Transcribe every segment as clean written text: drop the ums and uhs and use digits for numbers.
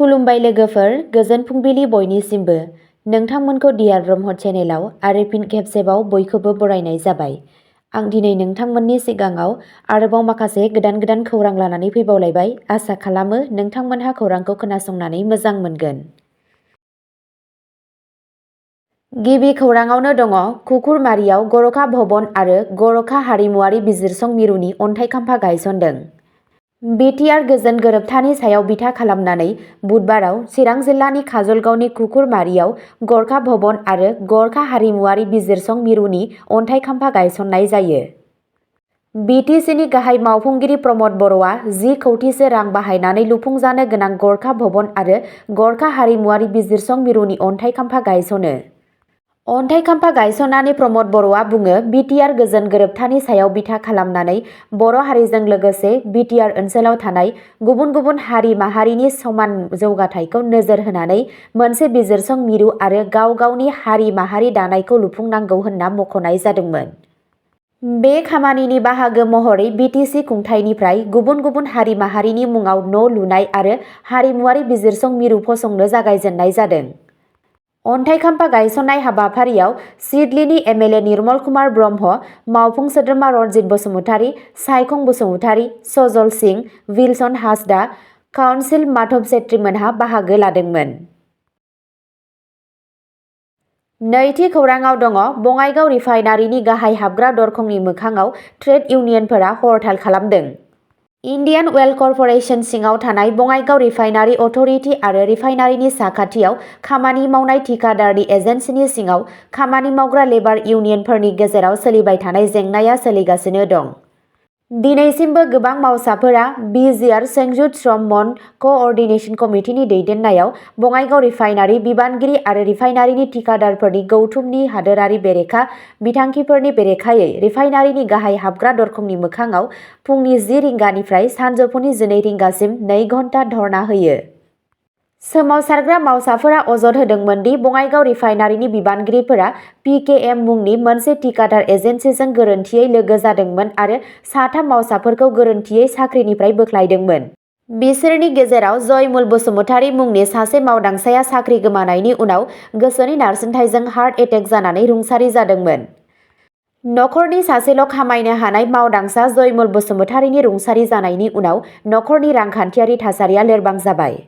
खुलुमबाय लोगोफोर, गोजोन फुंबिलि बयनिसिमबो। नोंथांमोनखौ डियार ब्रह्म चेनेलाव आरो फिन खेबसेबाव बयखौबो बरायनाय जाबाय। आं दिनै नोंथांमोननि सिगाङाव आरोबाव माखासे गोदान खौरां लानानै फैबावलायबाय। आसा खालामो नोंथांमोनहा खौरांखौ खोनासंनानै मोजां मोनगोन। गिबि खौराङावनो दङ खुकुरमारियाव गरखा भवन आरो गरखा हारिमुवारि बिजिरसं मिरुनि अन्थाइ खाम्फा गायसनदों। बिटिआर गोजोन गोरोबथानि सायाव बिथा खालामनानै बुधबाराव चिरां जिल्लानि काजलगावनि खुकुरमारियाव गरखा भवन आरो गरखा हारिमुवारि बिजिरसं मिरुनि अन्थाइ खाम्फा गायसननाय जायो। बिटिसिनि गाहाय मावफुंगिरि प्रमद बर'आ 10 कौटिसो रां बाहायनानै लुफुंजानो गोनां गरखा भवन आरो गरखा हारिमुवारि बिजिरसं मिरुनि अन्थाइ खाम्फा गायसनो। अन्थाइ खाम्फा गायसननानै प्रमद बर'आ बुङो, बिटिआर गोजोन गोरोबथानि सायाव बिथा खालामनानै बर' हारिजों लोगोसे बिटिआर ओनसोलाव थानाय गुबुन हारि माहारिनि समान जौगाथायखौ नोजोर होनानै मोनसे बिजिरसं मिरु आरो गाव गावनि हारि माहारि दानायखौ लुफुंनांगौ होनना मख'नाय जादोंमोन। बे खामानिनि बाहागो महरै बिटिसि खुंथायनिफ्राय गुबुन हारि माहारिनि मुङाव न' लुनाय आरो हारिमुवारि बिजिरसं मिरु फसंनो जागायजेननाय जादों। अन्थाइ खाम्फा गायसननाय हाबाफारियाव सिडलीनि एमएलए निर्मल कुमार ब्रह्म, मावफुं सोद्रोमा रनजित बसुमतारी, सायखं बसुमतारी, सजल सिंह, विल्सन हासदा, काउन्सिल माधव सेत्रीमोनहा बाहागो लादोंमोन। नैथि खौराङाव दङ बङाइगाव रिफाइनारिनि गाहाय हाबग्रा दरखंनि मोखाङाव ट्रेड इउनियनफोरा हरताल खालामदों। इन्डियान अइल कर्परेसन सिङाव थानाय बङाइगाव रिफाइनारि अथ'रिटि आरो रिफाइनारिनि साखाथियाव खामानि मावनाय ठिकादारनि एजेन्सिनि सिङाव खामानि मावग्रा लेबार इउनियनफोरनि गेजेराव सोलिबाय थानाय जेंनाया सोलिगासिनो दं। दिनैसिमबो गोबां मावसाफोरा बिजिआर संयुक्त श्रम मन क'अर्डिनेशन कमिटिनि दैदेननायाव बङाइगाव रिफाइनारि बिबानगिरि आरो रिफाइनारिनि ठिकादारफोरनि गौथुमनि हादोरारि बेरेखा बिथांखिफोरनि बेरेखायै रिफाइनारिनि गाहाय हाबग्रा दरखंनि मोखाङाव फुंनि 10 रिंगानिफ्राय सानजौफुनि 12 रिंगासिम 2 घन्टा धर्ना होयो। सोमावसारग्रा मावसाफोरा अजद होदोंमोन दि बङाइगाव रिफाइनारिनि बिबानगिरिफोरा पिकेएम मुंनि मोनसे ठिकादार एजेन्सिजों गोरोन्थियै लोगो जादोंमोन आरो 3 मावसाफोरखौ गोरोन्थियै साख्रिनिफ्राय बोख्लायदोंमोन। बिसोरनि गेजेराव जयमुल बसुमतारी मुंनि सासे मावदांसाया साख्रि गोमानायनि उनाव गोसोनि नारसिनथायजों हार्ट एटेक जानानै रुंसारि जादोंमोन। नखरनि सासेल' खामायनो हानाय मावदांसा जयमुल बसुमतारीनि रुंसारि जानायनि उनाव नखरनि रांखान्थियारि थासारिया लोरबां जाबाय।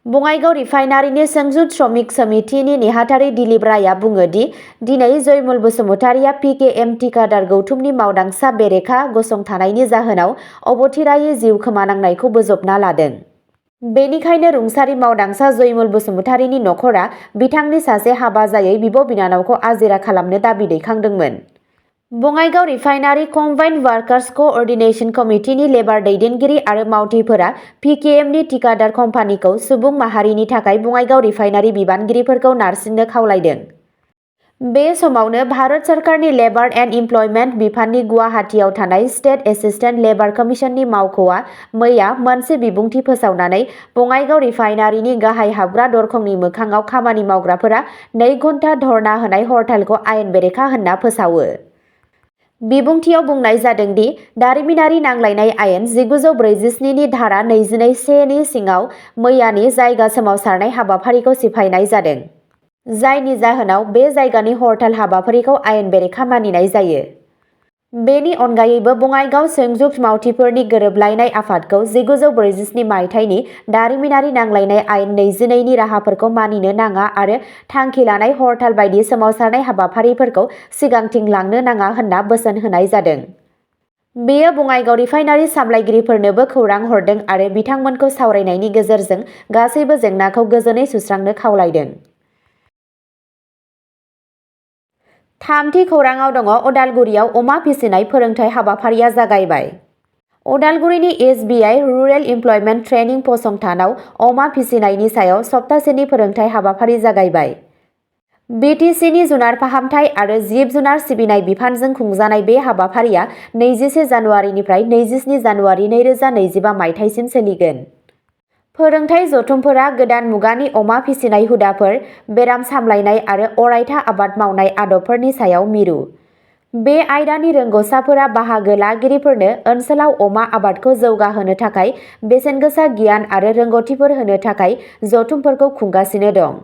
बङाइगाव रिफाइनारिनि संयुक्त श्रमिक समितिनि नेहाथारि दिलीप रायआ बुङो दि दिनै जयमुल बसुमतारीया पिकेएम ठिकादार गौथुमनि मावदांसा बेरेखा गसंथानायनि जाहोनाव अबथिरायै जिउ खोमानांनायखौ बोजबना लादों। बेनिखायनो रुंसारि मावदांसा जयमुल बसुमतारीनि नखरा बिथांनि सासे हाबा जायै बिब' बिनानावखौ आजिरा खालामनो दाबि दैखांदोंमोन। बङाइगाव रिफाइनारि कम्बाइन्ड वार्कार्स क'अर्डिनेशन कमिटिनि लेबार दैदेनगिरि आरो मावथिफोरा पिकेएमनि ठिकादार कम्पानिखौ सुबुं माहारिनि थाखाय बङाइगाव रिफाइनारि बिबानगिरिफोरखौ नारसिननो खावलायदों। बे समावनो भारत सरकारनि लेबार एन्ड इमप्लयमेन्ट बिफाननि गुवाहाटीआव थानाय स्टेट एसिस्टेन्ट लेबार कमिसननि मावख'आ मैया मोनसे बिबुंथि फोसावनानै बङाइगाव रिफाइनारिनि गाहाय हाबग्रा दरखंनि मोखाङाव खामानि मावग्राफोरा 2 घन्टा धर्ना होनाय हरतालखौ आयेन बेरेखा होनना फोसावो। बिबुंथियाव बुंनाय जादों दि दारिमिनारि नांलायनाय आयेन 1947 नि धारा 22(1) नि सिङाव मैयानि जायगा सोमावसारनाय हाबाफारिखौ सिफायनाय जादों, जायनि जाहोनाव बे जायगानि हरताल हाबाफारिखौ आयेन बेरेखा मानिनाय जायो। बेनि अनगायैबो बङाइगाव संयुक्त मावथिफोरनि गोरोबलायनाय आफादखौ 1947 मायथाइनि दारिमिनारि नांलायनाय आयेन 22 नि राहाफोरखौ मानिनो नाङा आरो थांखि लानाय हरताल बायदि सोमावसारनाय हाबाफारिफोरखौ सिगांथिं लांनो नाङा होनना बोसोन होनाय जादों। बेयो बङाइगाव रिफाइनारि सामलायगिरिफोरनोबो खौरां हरदों आरो बिथांमोनखौ सावरायनायनि गेजेरजों गासैबो जेंनाखौ गोजोनै सुस्रांनो खावलायदों। थामथि खौराङाव दङ अदालगुरियाव अमा फिसिनाय फोरोंथाय हाबाफारिया जागायबाय। अदालगुरिनि एसबिआइ रुरेल इमप्लयमेन्ट ट्रेनिं फसंथानाव अमा फिसिनायनि सायाव सप्तासेनि फोरोंथाय हाबाफारि जागायबाय। बिटिसिनि जुनार फाहामथाय आरो जिब जुनार सिबिनाय बिफानजों खुंजानाय बे हाबाफारिया 21 जानुवारिनिफ्राय 27 जानुवारि 2025 मायथाइसिम सोलिगोन। फोरोंथाय जथुमफोरा गोदान मुगानि अमा फिसिनाय हुदाफोर, बेराम सामलायनाय आरो अरायथा आबाद मावनाय आदबफोरनि सायाव मिरु। बे आयदानि रोंग'साफोरा बाहागो लागिरिफोरनो ओनसोलाव अमा आबादखौ जौगाहोनो थाखाय बेसेनगोसा गियान आरो रोंग'थिफोर होनो थाखाय जथुमफोरखौ खुंगासिनो दं।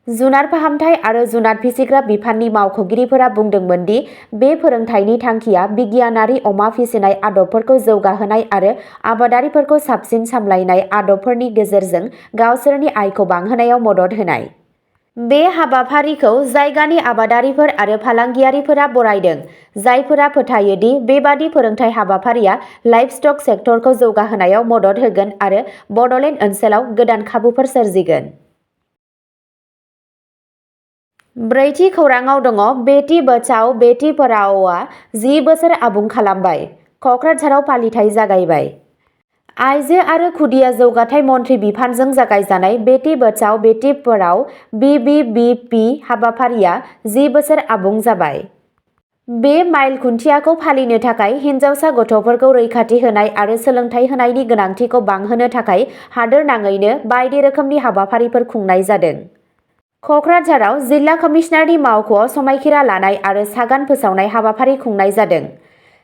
जुनार फाहामथाय आरो जुनार फिसिग्रा बिफाननि मावख'गिरिफोरा बुंदोंमोन दि बे फोरोंथायनि थांखिया बिगियानारि अमा फिसिनाय आदबफोरखौ जौगाहोनाय आरो आबादारिफोरखौ साबसिन सामलायनाय आदबफोरनि गेजेरजों गावसोरनि आयखौ बांहोनायाव मदद होनाय। बे हाबाफारिखौ जायगानि आबादारिफोर आरो फालांगियारिफोरा बरायदों, जायफोरा फोथायो दि बेबादि फोरोंथाय हाबाफारिया लाइभस्टक सेक्टरखौ जौगाहोनायाव मदद होगोन आरो बड'लेण्ड ओनसोलाव गोदान खाबुफोर सोरजिगोन। ब्रैथि खौराङाव दङ बेटी बचाओ बेटी पढ़ाओआ 10 बोसोर आबुं खालामबाय। क'क्राझाराव फालिथाय जागायबाय। आइजो आरो खुदिया जौगाथाय मन्थ्रि बिफानजों जागायजानाय बेटी बचाओ बेटी पढ़ाओ BBBP हाबाफारिया 10 बोसोर आबुं जाबाय। बे माइल खुन्थियाखौ फालिनो थाखाय हिन्जावसा गथ'फोरखौ रैखाथि होनाय आरो सोलोंथाइ होनायनि गोनांथिखौ बांहोनो थाखाय हादोरनाङैनो बायदि रोखोमनि हाबाफारिफोर खुंनाय जादों। क'क्राझाराव जिल्ला कमिशनारनि मावख'आव समायखिरा लानाय आरो सागान फोसावनाय हाबाफारि खुंनाय जादों।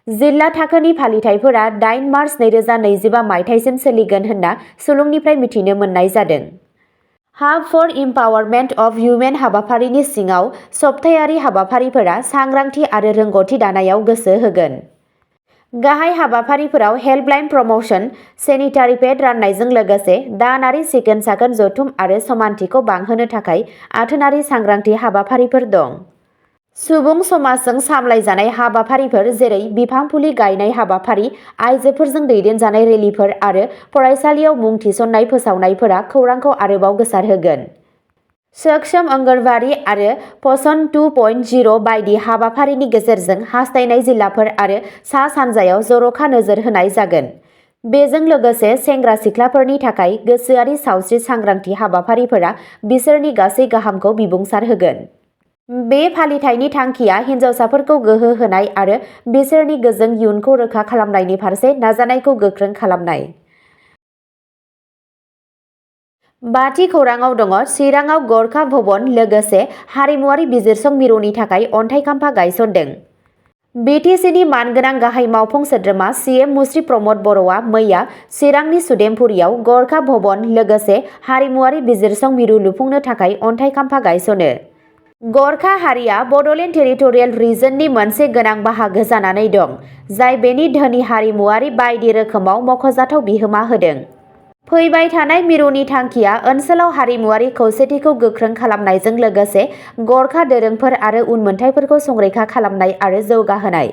जिल्ला थाखोनि फालिथायफोरा 8 मार्च 2025 मायथाइसिम सोलिगोन होनना सुलुंनिफ्राय मिथिनो मोननाय जादों। हाब फर इम्पावारमेन्ट अफ वुमेन हाबाफारिनि सिङाव सप्तायारि हाबाफारिफोरा सांग्रांथि आरो रोंग'थि दानायाव गोसो होगोन। गाहाय हाबाफारिफोराव हेल्पलाइन प्रम'शन, सेनिटारि पेड राननायजों लोगोसे दानारि सिखोन-साखोन जथुम आरो समानथिखौ बांहोनो थाखाय आथोनारि सांग्रांथि हाबाफारिफोर दं। सुबुं समाजजों सामलायजानाय हाबाफारिफोर जेरै बिफां फुलि गायनाय हाबाफारि, आइजोफोरजों दैदेनजानाय रेलिफोर आरो फरायसालियाव मुं थिसननाय फोसावनायफोरा खौरांखौ आरोबाव गोसारहोगोन। सक्षम अंगनवाड़ी आरो पसन 2.0 बायदि हाबाफारिनि गेजेरजों हास्थायनाय जिल्लाफोर आरो सा-सानजायाव जर'खा नोजोर होनाय जागोन। बेजों लोगोसे सेंग्रा सिख्लाफोरनि थाखाय गोसोआरि सावस्रि सांग्रांथि हाबाफारिफोरा बिसोरनि गासै गाहामखौ बिबुंसार होगोन। बे फालिथायनि थांखिया हिन्जावसाफोरखौ गोहो होनाय आरो बिसोरनि गोजों इयुनखौ रोखा खालामनायनि फारसे नाजानायखौ गोख्रों खालामनाय। बाथि खौराङाव दङ चिराङाव गरखा भवन लोगोसे हारिमुआरि बिजिरसं मिरुनि थाखाय अन्थाइ खाम्फा गायसनदों। BTCनि मानगोनां गाहाय मावफुं सोद्रोमा CM मुस्रि प्रमद बर'आ मैया चिरांनि सुदेमपुरियाव गरखा भवन लोगोसे हारिमुआरि बिजिरसं मिरु लुफुंनो थाखाय अन्थाइ खाम्फा गायसनो। गरखा हारिया बड'लेण्ड टेरिटरियेल रिजननि मोनसे गोनां बाहागो जानानै दं, जाय बेनि धोनि हारिमुआरि बायदि रोखोमाव मख'जाथाव बिहोमा होदों। फैबाय थानाय मिरुनि थांखिया ओनसोलाव हारिमुआरि खौसेथिखौ गोख्रों खालामनायजों लोगोसे गरखा दोरोंफोर आरो उनमोनथाइफोरखौ संरैखा खालामनाय आरो जौगाहोनाय।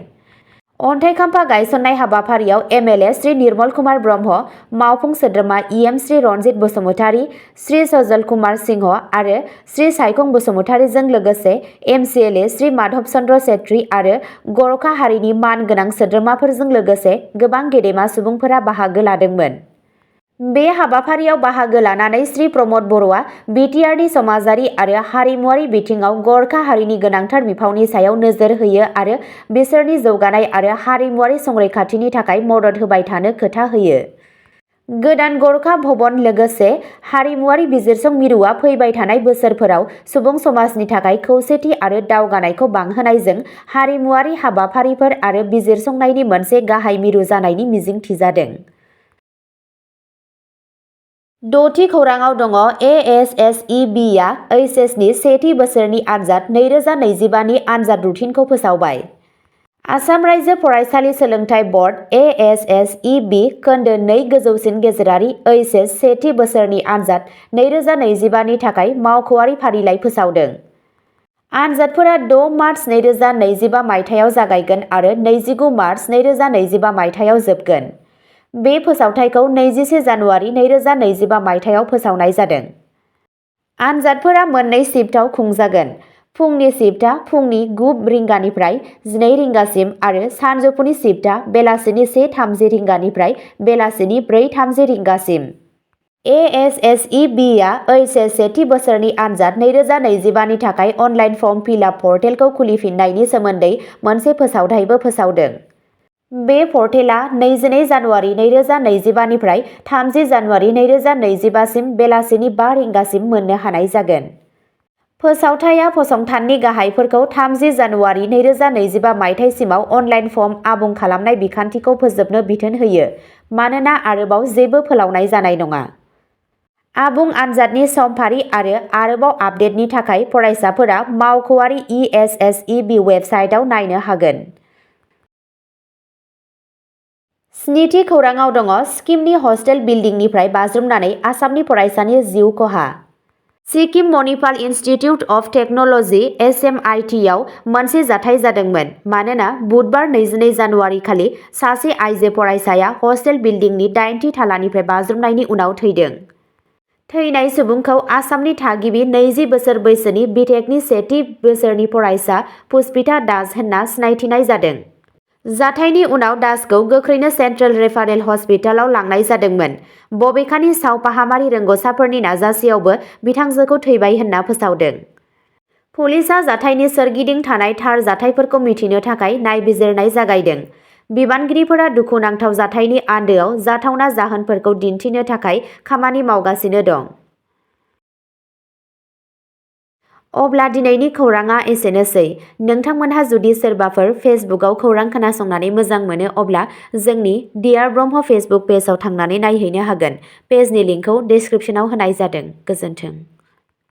अन्थाइ खाम्फा गायसननाय हाबाफारियाव MLA श्री निर्मल कुमार ब्रह्म, मावफुं सोद्रोमा EM श्री रनजित बसुमतारी, श्री सजल कुमार सिंह आरो श्री सायखं बसुमतारीजों लोगोसे MCLA श्री माधव चन्द्र सेत्री आरो गरखा हारिनि मानगोनां सोद्रोमाफोरजों लोगोसे गोबां गेदेमा सुबुंफोरा बाहागो लादोंमोन। बे हाबाफारियाव बाहागो लानानै श्री प्रमद बर'आ BTRनि समाजारि आरो हारिमुआरि बिथिङाव गरखा हारिनि गोनांथार बिफावनि सायाव नोजोर होयो आरो बिसोरनि जौगानाय आरो हारिमुआरि संरैखाथिनि थाखाय मदद होबाय थानो खोथा होयो। गोदान गरखा भवन लोगोसे हारिमुआरि बिजिरसं मिरुआ फैबाय थानाय बोसोरफोराव सुबुं समाजनि थाखाय खौसेथि आरो दावगानायखौ बांहोनायजों हारिमुआरि हाबाफारिफोर आरो बिजिरसंनायनि मोनसे गाहाय मिरु जानायनि मिजिं थिजादों। द'थि खौराङाव दङ ASSEBआ HSनि सेथि बोसोरनि आनजाद 2025 नि आनजाद रुटिनखौ फोसावबाय। आसाम रायजो फरायसालि सोलोंथाइ बर्ड ASSEB खोन्दो 2 गोजौसिन गेजेरारि HS सेथि बोसोरनि आनजाद 2025 नि थाखाय मावख'आरि फारिलाइ फोसावदों। आनजादफोरा 6 मार्च 2025 मायथाइयाव जागायगोन आरो 29 मार्च 2025 मायथाइयाव जोबगोन। बे फोसावथायखौ 21 जानुवारि 2025 मायथाइयाव फोसावनाय जादों। आनजादफोरा मोननै शिफ्टआव खुंजागोन। फुंनि शिफ्टआ फुंनि 9 रिंगानिफ्राय 12 रिंगासिम आरो सानजौफुनि शिफ्टआ बेलासिनि 1:30 रिंगानिफ्राय बेलासिनि 4:30 रिंगासिम। ASSEBआ HS सेथि बोसोरनि आनजाद 2025 नि थाखाय अनलाइन फर्म फिल-आप पर्टेलखौ खुलिफिननायनि सोमोन्दै मोनसे फोसावथायबो फोसावदों। बे पर्टेला 22 जानुवारि 2025 निफ्राय 30 जानुवारि 2025 सिम बेलासिनि 5 रिंगासिम मोननो हानाय जागोन। फोसावथाया फसंथाननि गाहायफोरखौ 30 जानुवारि 2025 मायथाइसिमाव अनलाइन फर्म आबुं खालामनाय बिखान्थिखौ फोजोबनो बिथोन होयो मानोना आरोबाव जेबो फोलावनाय जानाय नङा। आबुं आनजादनि समफारि आरो आरोबाव आपडेटनि थाखाय फरायसाफोरा मावख'आरि ESSEB वेबसाइटआव नायनो हागोन। स्निथि खौराङाव दङ सिक्किमनि हस्टेल बिल्डिंनिफ्राय बाज्रुमनानै आसामनि फरायसानि जिउ खहा। Sikkim Manipal institute of technology SMIT आव मोनसे जाथाय जादोंमोन मानोना बुधबार 22 जानुवारि खालि सासे आइजो फरायसाया हस्टेल बिल्डिंनि 8थि थालानिफ्राय बाज्रुमनायनि उनाव थैदों। थैनाय सुबुंखौ आसामनि थागिबि 20 बोसोर बैसोनि BTechनि सेथि बोसोरनि फरायसा पुष्पिता दास होनना सिनायथिनाय जादों। जाथायनि उनाव दासखौ गोख्रैनो सेन्ट्रेल रेफारेल हस्पिटालाव लांनाय जादोंमोन। बबेखानि सावफाहामारि रोंग'साफोरनि नाजासेयावबो बिथांजोखौ थैबाय होनना फोसावदों। पुलिसआ जाथायनि सोरगिदिं थानाय थार जाथायफोरखौ मिथिनो थाखाय नायबिजिरनाय जागायदों। बिबानगिरिफोरा दुखुनांथाव जाथायनि आन्दोआव जाथावना जाहोनफोरखौ दिन्थिनो थाखाय खामानि मावगासिनो दं। अब्ला दिनैनि खौराङा एसेनोसै। नोंथांमोनहा जुदि सोरबाफोर फेसबुकआव खौरां खोनासंनानै मोजां मोनो अब्ला जोंनि डियार ब्रह्म फेसबुक पेजआव थांनानै नायहैनो हागोन। पेजनि लिंकखौ डिस्क्रिप्शनाव होनाय जादों। गोजोन्थों।